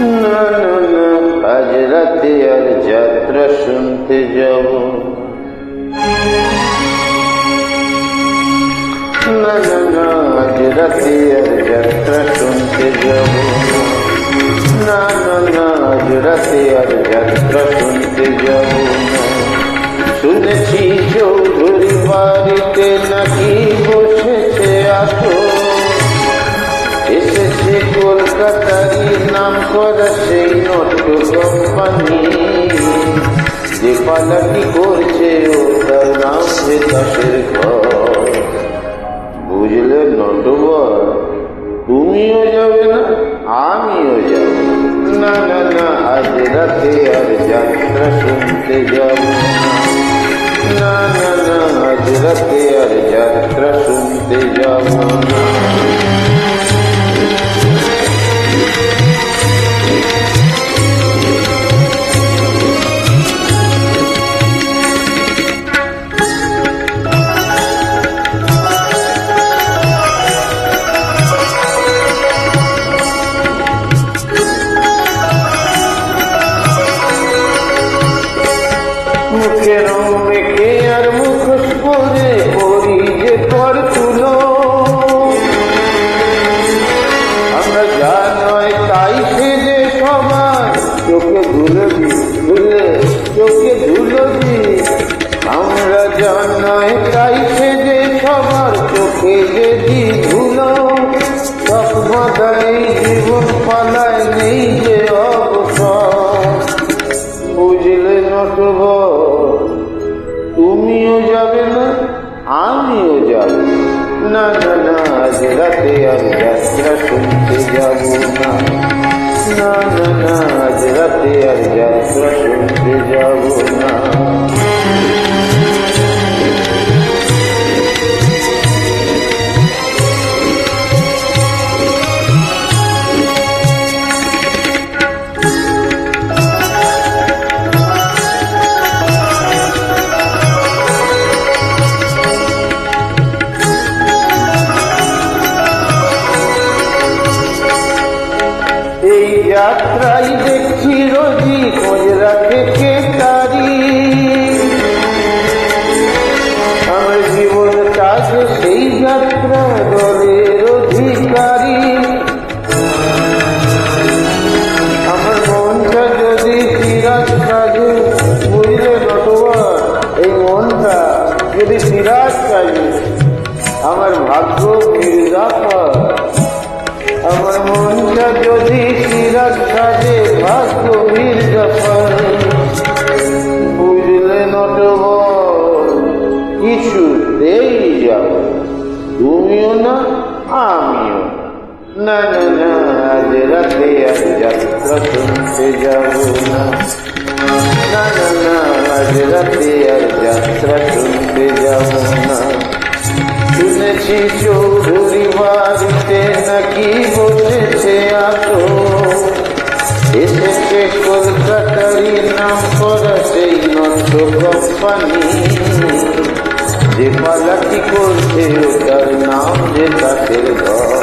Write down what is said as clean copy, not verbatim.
না না না, আজ রাতে আর যাত্রা শুনতে যাব না। না না, আজ রাতে আর যাত্রা শুনতে যাব না। না না, আজ রাতে আর যাত্রা শুনতে যাব না। শুনেছি চৌধুরী বাড়িতে নাকি বসেছে আসো, এসেছে কলকাতারই নাম করা সেই নট্য কোম্পানি, যে পালাকি করছে ও তার নাম যে দাসের ঘর। বুঝলে নটবর, তুমিও যাবে না, আমিও যাব না। না না, আজ রাতে আর যাত্রা শুনতে যাব না। না না, আজ রাতে আর যাত্রা শুনতে যাব না। মুখের মেখে আর মুখোশ পরে পরি যে পর তুলো, আমরা যা নয় তাই সেজে সবার চোখে ধুলো দি, ধুলে চোখে ধুলো দি। আমরা যা নয় তাই সেজে সবার চোখে যে দি ধুলো। সব বাধাই জীবন পালায় নেই যে অবসর। বুঝলে নটবর, তুমিও যাবে না, আমিও যাব না। না না, আজ রাতে আর যাত্রা শুনতে যাব না। না না না, আজ রাতে আর যাত্রা শুনতে যাব না। এই যাত্রাই দেখছি রোজি খোঁজ রাখে কে তারি, আমার জীবন কাজ সেই যাত্রা দলের অধিকারী। আমার মনটা যদি সিরাজ কাজে, বুঝলে নটবর, এই মনটা যদি সিরাজ কাজে, আমার ভাগ্য মির্জাফর। আমার মনটা যদি সিরাজ কাজে, ভাগ্য মির্জাফর। বুঝলে নটবর, কিছুতেই যাব, তুমিও না, আমিও না। না না, আজ রাতে আর যাত্রা শুনতে যাব না। না না না, আজ রাতে আর যাত্রা শুনতে যাব না। শুনেছি চৌধুরী বাড়িতে নাকি বসেছে আসো, এসেছে কলকাতারই নাম করা সেই নট্য কোম্পানি, যে পালাকি করছে ওটার নাম যে দাসের ঘর।